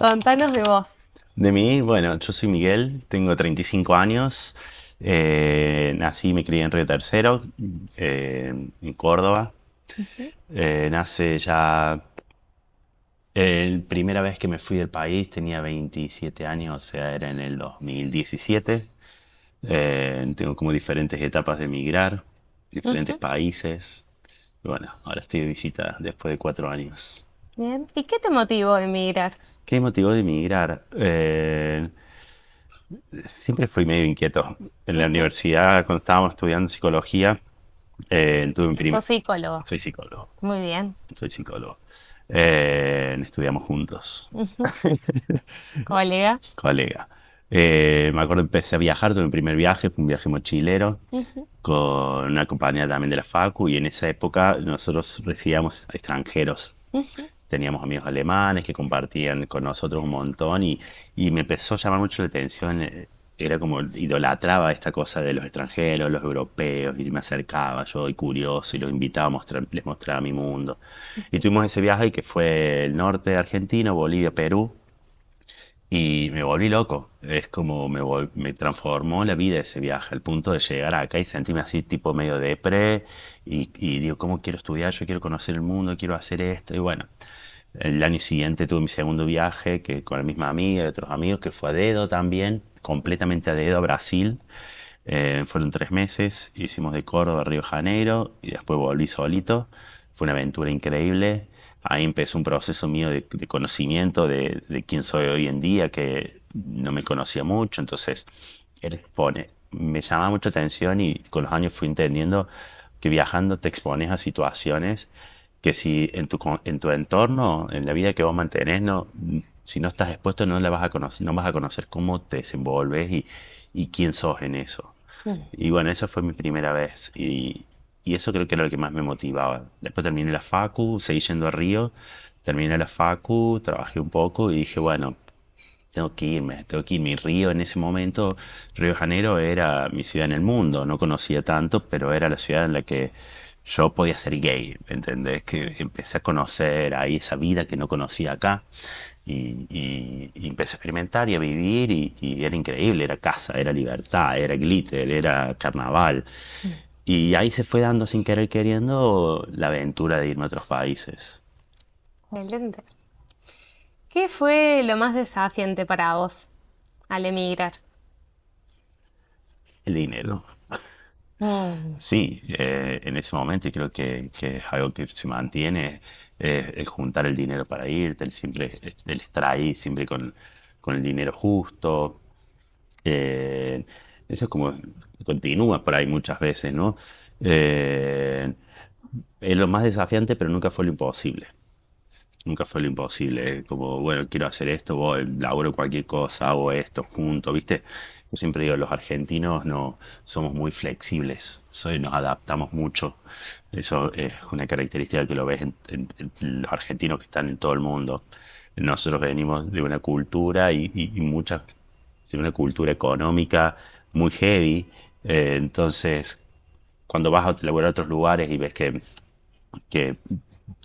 Contanos de vos. De mí, bueno, yo soy Miguel, tengo 35 años, nací y me crié en Río Tercero, en Córdoba. Ujú. Nace ya, primera vez que me fui del país tenía 27 años, o sea, era en el 2017. Tengo como diferentes etapas de emigrar, diferentes Ujú. países. Y bueno, ahora estoy de visita después de 4 años. Bien. ¿Y qué te motivó a emigrar? ¿Qué me motivó de emigrar? Siempre fui medio inquieto. En la Ujú. universidad, cuando estábamos estudiando psicología, tuve un Sos psicólogo. Soy psicólogo, Muy bien. soy psicólogo. Estudiamos juntos, Ujú. Colega. colega. Me acuerdo, empecé a viajar, tuve mi primer viaje, fue un viaje mochilero, Ujú. con una compañía también de la Facu, y en esa época nosotros recibíamos extranjeros. Ujú. Teníamos amigos alemanes que compartían con nosotros un montón y me empezó a llamar mucho la atención. Era como idolatraba esta cosa de los extranjeros, los europeos, y me acercaba yo y curioso y los invitaba a mostrar, les mostraba mi mundo. Y tuvimos ese viaje que fue el norte de Argentina, Bolivia, Perú, y me volví loco. Es como me transformó la vida ese viaje, al punto de llegar acá y sentirme así tipo medio depre, y digo, ¿cómo quiero estudiar? Yo quiero conocer el mundo, quiero hacer esto, y bueno. El año siguiente tuve mi segundo viaje que con la misma amiga y otros amigos, que fue a dedo también, completamente a dedo a Brasil. Fueron 3 meses, hicimos de Córdoba a Río de Janeiro y después volví solito. Fue una aventura increíble. Ahí empezó un proceso mío de conocimiento de quién soy hoy en día, que no me conocía mucho. Entonces, él expone. Me llamaba mucha atención y con los años fui entendiendo que viajando te expones a situaciones que si en tu entorno, en la vida que vos mantenés, no, si no estás expuesto no la vas a conocer, no vas a conocer cómo te desenvolves y quién sos en eso. Mm. Y bueno, esa fue mi primera vez y eso creo que era lo que más me motivaba. Después terminé la facu, seguí yendo a Río, terminé la facu, trabajé un poco y dije, bueno, tengo que irme. Y Río en ese momento, Río de Janeiro era mi ciudad en el mundo, no conocía tanto, pero era la ciudad en la que yo podía ser gay, ¿entendés? Que empecé a conocer ahí esa vida que no conocía acá y empecé a experimentar y a vivir y era increíble, era casa, era libertad, era glitter, era carnaval. Mm. Y ahí se fue dando sin querer queriendo la aventura de irme a otros países. Excelente. ¿Qué fue lo más desafiante para vos al emigrar? El dinero. Mm. Sí, en ese momento y creo que es algo que se mantiene, el juntar el dinero para irte, el estar ahí siempre con el dinero justo. eh, Eso es como continúa por ahí muchas veces, ¿no? Eh, es lo más desafiante, pero nunca fue lo imposible. Nunca fue lo imposible, como, bueno, quiero hacer esto, voy, laburo cualquier cosa, hago esto junto, ¿viste? Yo siempre digo, los argentinos no somos muy flexibles, nos adaptamos mucho. Eso es una característica que lo ves en los argentinos que están en todo el mundo. Nosotros venimos de una cultura y muchas, de una cultura económica muy heavy. Entonces, cuando vas a laburar a otros lugares y ves que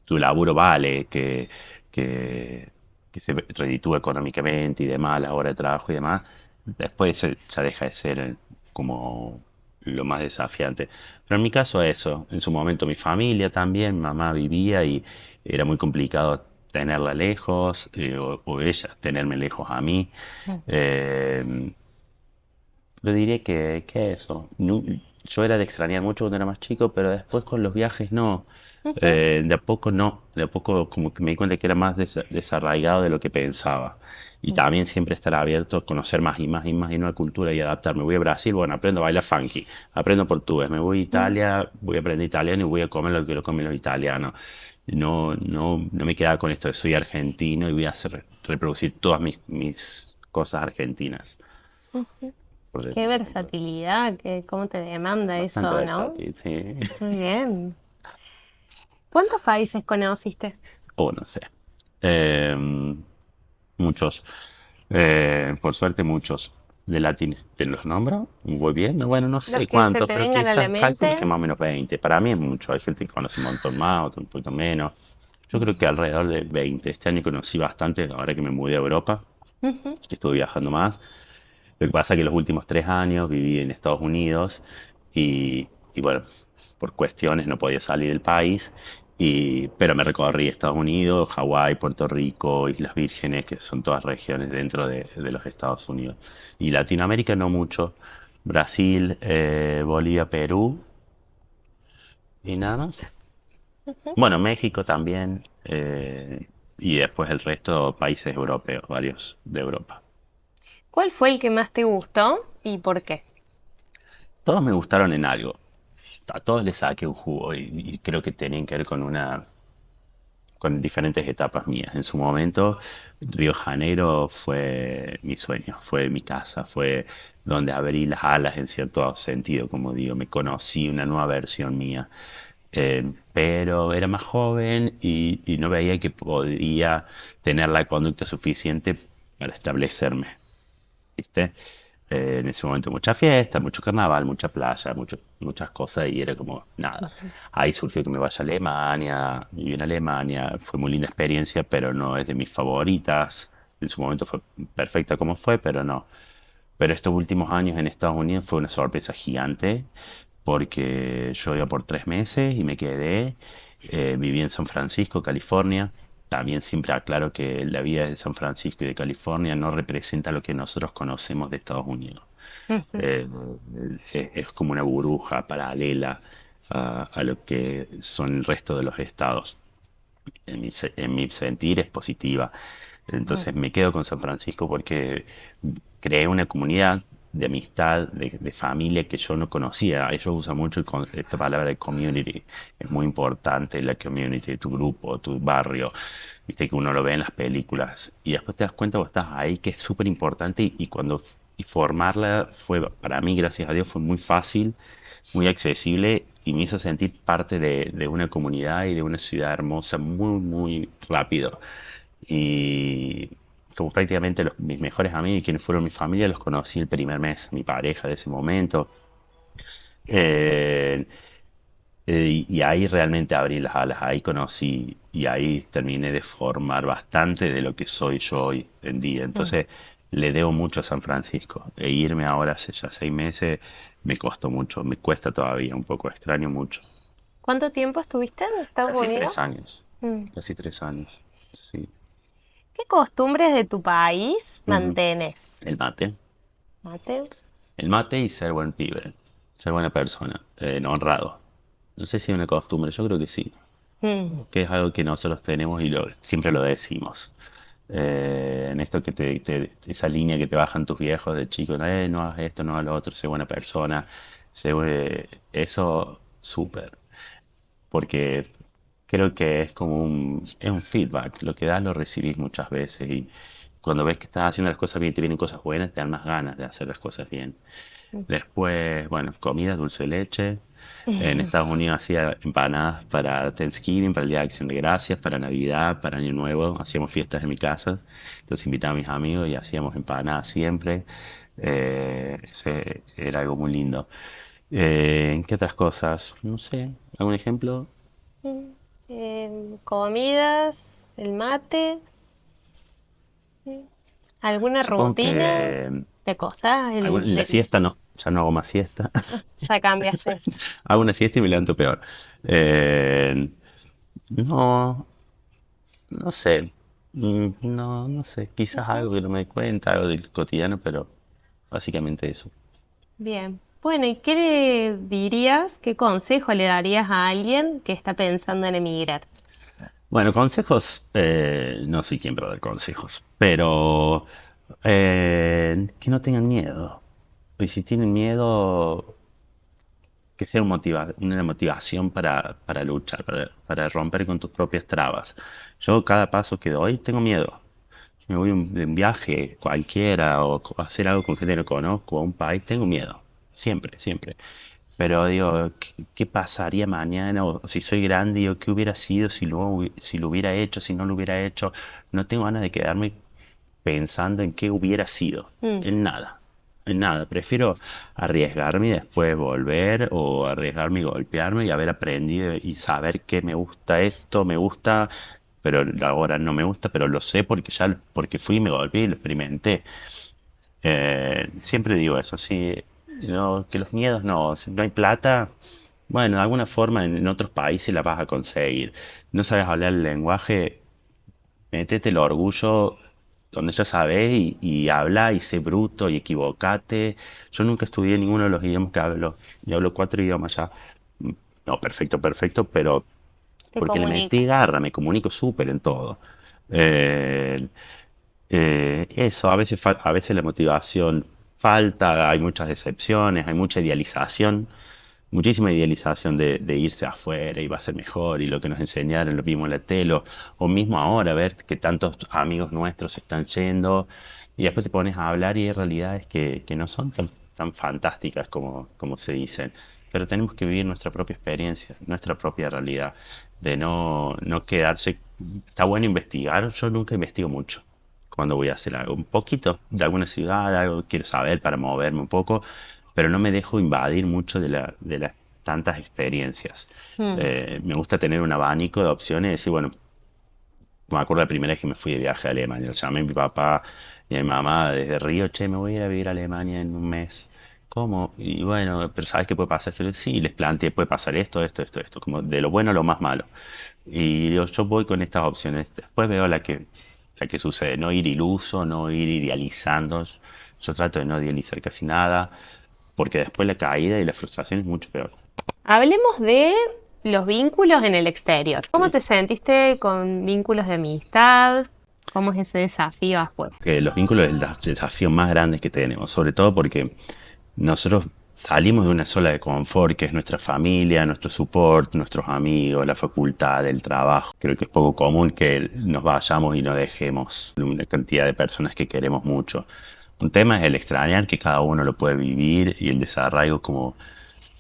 tu laburo vale, que, que se reditúa económicamente y demás, la hora de trabajo y demás, después ya deja de ser como lo más desafiante. Pero en mi caso eso, en su momento mi familia también, mamá vivía y era muy complicado tenerla lejos, o ella tenerme lejos a mí. Mm. Eh, yo diría que eso. Yo era de extrañar mucho cuando era más chico, pero después con los viajes no. Ujú. De a poco no. De a poco como que me di cuenta que era más desarraigado de lo que pensaba. Y Mm. también siempre estar abierto a conocer más y más y más y nueva cultura y adaptarme. Voy a Brasil, bueno, aprendo a bailar funky, aprendo portugués. Me voy a Mm. Italia, voy a aprender italiano y voy a comer lo que lo comen los italianos. No me quedaba con esto de soy argentino y voy a reproducir todas mis cosas argentinas. Ujú. Por Qué ejemplo. versatilidad, cómo te demanda Bastante eso, ¿no? versátil, sí. Muy bien. ¿Cuántos países conociste? O no sé. Eh, Muchos. Por suerte, muchos. De latín, ¿te los nombro? Muy bien. Bueno, no Los sé que se cuántos, te pero vengan a la quizás calculo que mente. más o menos 20. Para mí es mucho. Hay gente que conoce un montón más, otro un poquito menos. Yo creo que alrededor de 20. Este año conocí bastante, ahora que me mudé a Europa, que estuve viajando más. Lo que pasa es que los últimos 3 años viví en Estados Unidos y bueno, por cuestiones no podía salir del país, pero me recorrí Estados Unidos, Hawái, Puerto Rico, Islas Vírgenes, que son todas regiones dentro de los Estados Unidos. Y Latinoamérica no mucho. Brasil, Bolivia, Perú y nada más. Bueno, México también. Y después el resto países europeos, varios de Europa. ¿Cuál fue el que más te gustó y por qué? Todos me gustaron en algo. A todos les saqué un jugo y creo que tenían que ver con diferentes etapas mías. En su momento, Río de Janeiro fue mi sueño, fue mi casa, fue donde abrí las alas en cierto sentido, como digo, me conocí una nueva versión mía. Pero era más joven y no veía que podía tener la conducta suficiente para establecerme. ¿Viste? En ese momento mucha fiesta, mucho carnaval, mucha playa, muchas cosas y era como nada. Ahí surgió que me vaya a Alemania, viví en Alemania, fue muy linda experiencia, pero no es de mis favoritas. En su momento fue perfecta como fue, pero no. Pero estos últimos años en Estados Unidos fue una sorpresa gigante porque yo iba por 3 meses y me quedé. Viví en San Francisco, California. También siempre aclaro que la vida de San Francisco y de California no representa lo que nosotros conocemos de Estados Unidos. Eh, es como una burbuja paralela a lo que son el resto de los estados. En mi sentir es positiva. Entonces me quedo con San Francisco porque creé una comunidad de amistad, de familia que yo no conocía. Ellos usan mucho esta palabra de community. Es muy importante la community, tu grupo, tu barrio. Viste que uno lo ve en las películas. Y después te das cuenta cuando estás ahí que es súper importante y formarla fue, para mí, gracias a Dios, fue muy fácil, muy accesible y me hizo sentir parte de una comunidad y de una ciudad hermosa muy, muy rápido. Y como prácticamente mis mejores amigos y quienes fueron mi familia los conocí el primer mes, mi pareja de ese momento. Eh, y ahí realmente abrí las alas, ahí conocí y ahí terminé de formar bastante de lo que soy yo hoy en día. Entonces le debo mucho a San Francisco. E irme ahora hace ya 6 meses me costó mucho, me cuesta todavía un poco, extraño mucho. ¿Cuánto tiempo estuviste en Estados Casi tres Unidos? años, casi 3 años, sí. ¿Qué costumbres de tu país Ujú. mantenés? El mate. ¿Mate? El mate y ser buen pibe, ser buena persona, honrado. No sé si es una costumbre, yo creo que sí, Mm, que es algo que nosotros tenemos y siempre lo decimos. En esto que esa línea que te bajan tus viejos de chico, no hagas esto, no hagas lo otro, sé buena persona, eso súper, porque creo que es un feedback, lo que das lo recibís muchas veces y cuando ves que estás haciendo las cosas bien, te vienen cosas buenas, te dan más ganas de hacer las cosas bien. Después, bueno, comida, dulce de leche. En Estados Unidos hacía empanadas para Thanksgiving, para el Día de Acción de Gracias, para Navidad, para Año Nuevo. Hacíamos fiestas en mi casa. Entonces invitaba a mis amigos y hacíamos empanadas siempre. Ese era algo muy lindo. ¿Qué otras cosas? No sé. ¿Algún ejemplo? mm. Comidas, el mate, ¿alguna Supongo que rutina? ¿Te costa la siesta no. Ya no hago más siesta. ya cambiaste eso? Hago una siesta y me levanto peor. Eh, no, no sé. No, no sé. Quizás Ujú. algo que no me di cuenta, algo del cotidiano, pero básicamente eso. Bien. Bueno, ¿y qué le dirías, qué consejo le darías a alguien que está pensando en emigrar? Bueno, consejos, no soy quien para dar consejos, pero que no tengan miedo. Y si tienen miedo, que sea una motivación para luchar, para romper con tus propias trabas. Yo cada paso que doy tengo miedo. Me voy de un viaje cualquiera o hacer algo con gente que no conozco a un país, tengo miedo. Siempre, siempre. Pero digo, ¿qué pasaría mañana? O si soy grande, digo, ¿qué hubiera sido si lo hubiera hecho, si no lo hubiera hecho? No tengo ganas de quedarme pensando en qué hubiera sido. Mm, En nada. nada, prefiero arriesgarme y después volver o arriesgarme y golpearme y haber aprendido y saber que me gusta esto, me gusta, pero ahora no me gusta, pero lo sé porque porque fui y me golpeé y lo experimenté. Siempre digo eso, sí, no, que los miedos no, si no hay plata, bueno, de alguna forma en otros países la vas a conseguir. No sabes hablar el lenguaje, métete el orgullo donde ya sabes y habla y sé bruto y equivocate. Yo nunca estudié ninguno de los idiomas que hablo. Yo hablo 4 idiomas ya. No, perfecto, perfecto, pero Te porque le metí comunicas. garra, me comunico súper en todo. Eh, eso, a veces la motivación falta, hay muchas decepciones, hay mucha idealización, muchísima idealización de irse afuera y va a ser mejor y lo que nos enseñaron lo vimos en la tele o mismo ahora ver que tantos amigos nuestros se están yendo y después te pones a hablar y hay realidades que no son tan fantásticas como se dicen, pero tenemos que vivir nuestra propia experiencia, nuestra propia realidad, de no quedarse. Está bueno investigar, yo nunca investigo mucho cuando voy a hacer algo. Un poquito de alguna ciudad, algo quiero saber para moverme un poco, pero no me dejo invadir mucho de las tantas experiencias. Mm. Me gusta tener un abanico de opciones y decir, bueno, me acuerdo la primera vez que me fui de viaje a Alemania. Lo llamé a mi papá y a mi mamá desde Río, che, me voy a ir a vivir a Alemania en un mes. ¿Cómo? Y bueno, pero ¿sabes qué puede pasar? Sí, les planteé, puede pasar esto, esto, esto, esto, como de lo bueno a lo más malo. Y digo, yo voy con estas opciones. Después veo la que sucede. No ir iluso, no ir idealizando. Yo trato de no idealizar casi nada, porque después la caída y la frustración es mucho peor. Hablemos de los vínculos en el exterior. ¿Cómo te sentiste con vínculos de amistad? ¿Cómo es ese desafío afuera? Que los vínculos es el desafío más grande que tenemos, sobre todo porque nosotros salimos de una zona de confort, que es nuestra familia, nuestro support, nuestros amigos, la facultad, el trabajo. Creo que es poco común que nos vayamos y no dejemos una cantidad de personas que queremos mucho. Un tema es el extrañar, que cada uno lo puede vivir, y el desarraigo como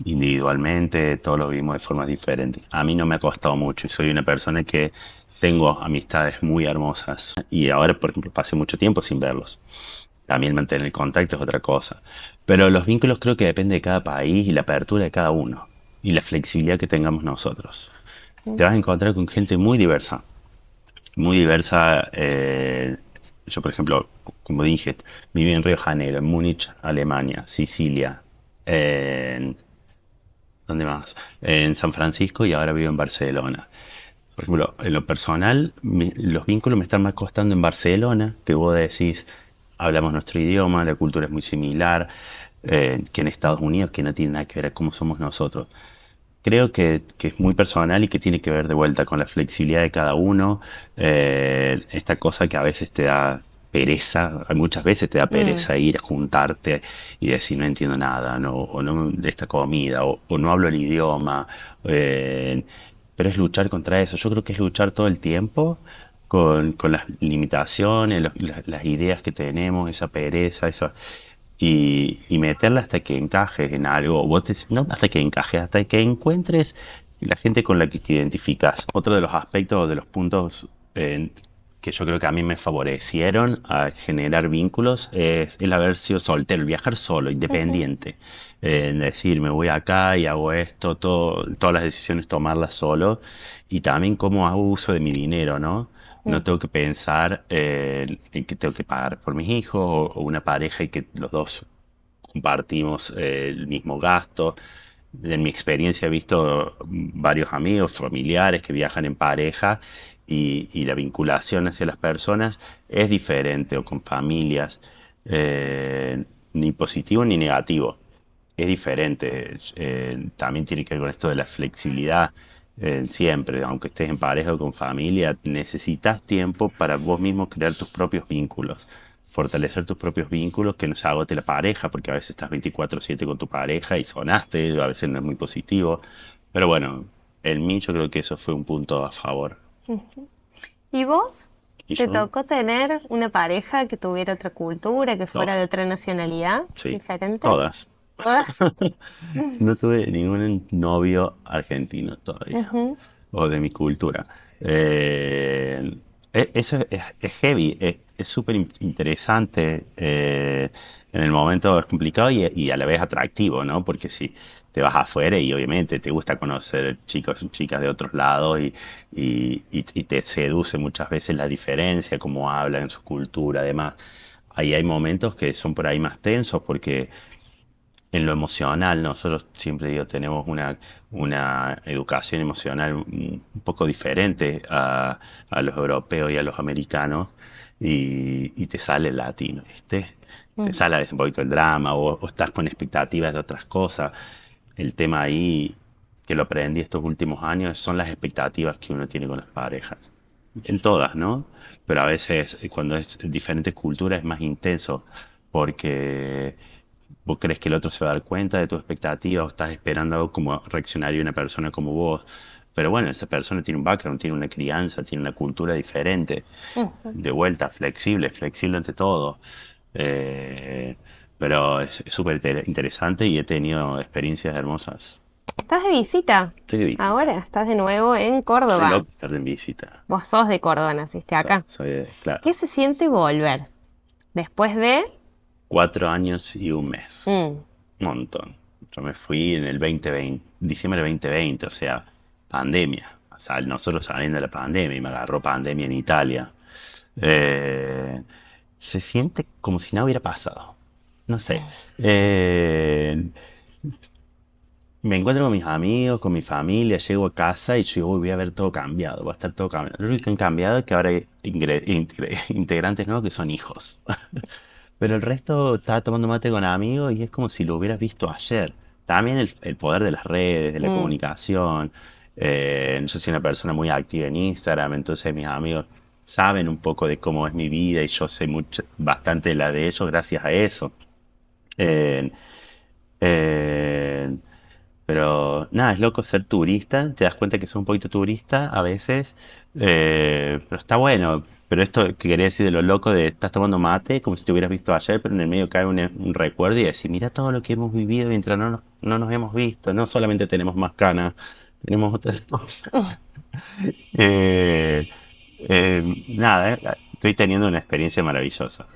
individualmente, todos lo vivimos de formas diferentes. A mí no me ha costado mucho y soy una persona que tengo amistades muy hermosas y ahora, por ejemplo, pasé mucho tiempo sin verlos. También mantener el contacto es otra cosa. Pero los vínculos creo que depende de cada país y la apertura de cada uno y la flexibilidad que tengamos nosotros. Te vas a encontrar con gente muy diversa, muy diversa. Yo, por ejemplo, como dije, viví en Río de Janeiro, en Múnich, Alemania, Sicilia, en ¿dónde más? En San Francisco y ahora vivo en Barcelona. Por ejemplo, en lo personal, los vínculos me están más costando en Barcelona, que vos decís, hablamos nuestro idioma, la cultura es muy similar, que en Estados Unidos, que no tiene nada que ver con cómo somos nosotros. Creo que es muy personal y que tiene que ver de vuelta con la flexibilidad de cada uno, esta cosa que a veces te da pereza, muchas veces te da Mm. pereza ir a juntarte y decir no entiendo nada, no, o no de esta comida, o no hablo el idioma, eh, pero es luchar contra eso. Yo creo que es luchar todo el tiempo con las limitaciones, las ideas que tenemos, esa pereza, y meterla hasta que encajes en algo. No hasta que encajes, hasta que encuentres la gente con la que te identificas. Otro de los aspectos, de los puntos que yo creo que a mí me favorecieron a generar vínculos es el haber sido soltero, el viajar solo, independiente. Decir, me voy acá y hago esto, todas las decisiones tomarlas solo. Y también cómo hago uso de mi dinero, ¿no? No tengo que pensar en que tengo que pagar por mis hijos o una pareja y que los dos compartimos el mismo gasto. En mi experiencia he visto varios amigos, familiares que viajan en pareja y la vinculación hacia las personas es diferente o con familias, ni positivo ni negativo. Es diferente. También tiene que ver con esto de la flexibilidad. Siempre, aunque estés en pareja o con familia, necesitas tiempo para vos mismo crear tus propios vínculos, fortalecer tus propios vínculos, que no se agote la pareja, porque a veces estás 24/7 con tu pareja y sonaste, a veces no es muy positivo. Pero bueno, en mí yo creo que eso fue un punto a favor. ¿Y vos? ¿Y ¿Te yo? tocó tener una pareja que tuviera otra cultura, que fuera de Dos, otra nacionalidad sí, diferente? todas. ¿Todas? No tuve ningún novio argentino todavía, Ujú. o de mi cultura. Eh, Eso es heavy, es súper interesante. En el momento es complicado y a la vez atractivo, ¿no? Porque si te vas afuera y obviamente te gusta conocer chicos y chicas de otros lados y te seduce muchas veces la diferencia, cómo hablan, su cultura, además. Ahí hay momentos que son por ahí más tensos porque en lo emocional, nosotros siempre digo, tenemos una educación emocional un poco diferente a los europeos y a los americanos, y te sale el latino, ¿viste? Te Mm. sale a veces un poquito el drama, o estás con expectativas de otras cosas. El tema ahí, que lo aprendí estos últimos años, son las expectativas que uno tiene con las parejas. En todas, ¿no? Pero a veces cuando es diferentes culturas es más intenso, porque vos crees que el otro se va a dar cuenta de tu expectativa o estás esperando algo como reaccionaría una persona como vos. Pero bueno, esa persona tiene un background, tiene una crianza, tiene una cultura diferente. Ujú. De vuelta, flexible, flexible ante todo. Eh, pero es súper interesante y he tenido experiencias hermosas. ¿Estás de visita? Estoy de Ahora visita. estás de nuevo en Soy Córdoba. loco de estar de visita. Vos sos de Córdoba, naciste acá. Claro, ¿Qué se siente volver después de... 4 años y un mes. Mm. Un montón. Yo me fui en el 2020, diciembre del 2020, o sea, pandemia. O sea, nosotros saliendo de la pandemia y me agarró pandemia en Italia. Eh, Se siente como si nada hubiera pasado. No sé. Eh, Me encuentro con mis amigos, con mi familia, llego a casa y yo digo, "Uy, voy a ver todo cambiado, va a estar todo cambiado". Lo único que han cambiado es que ahora hay integrantes nuevos que son hijos. Pero el resto estaba tomando mate con amigos y es como si lo hubieras visto ayer. También el poder de las redes, de la Mm. comunicación. Yo soy una persona muy activa en Instagram, entonces mis amigos saben un poco de cómo es mi vida y yo sé mucho, bastante de la de ellos gracias a eso. Eh, eh, pero nada, es loco ser turista, te das cuenta que sos un poquito turista a veces, pero está bueno. Pero esto que quería decir de lo loco de estás tomando mate, como si te hubieras visto ayer, pero en el medio cae un recuerdo y decir, mira todo lo que hemos vivido mientras no nos hemos visto, no solamente tenemos más canas, tenemos otras cosas. Eh, Nada, estoy teniendo una experiencia maravillosa.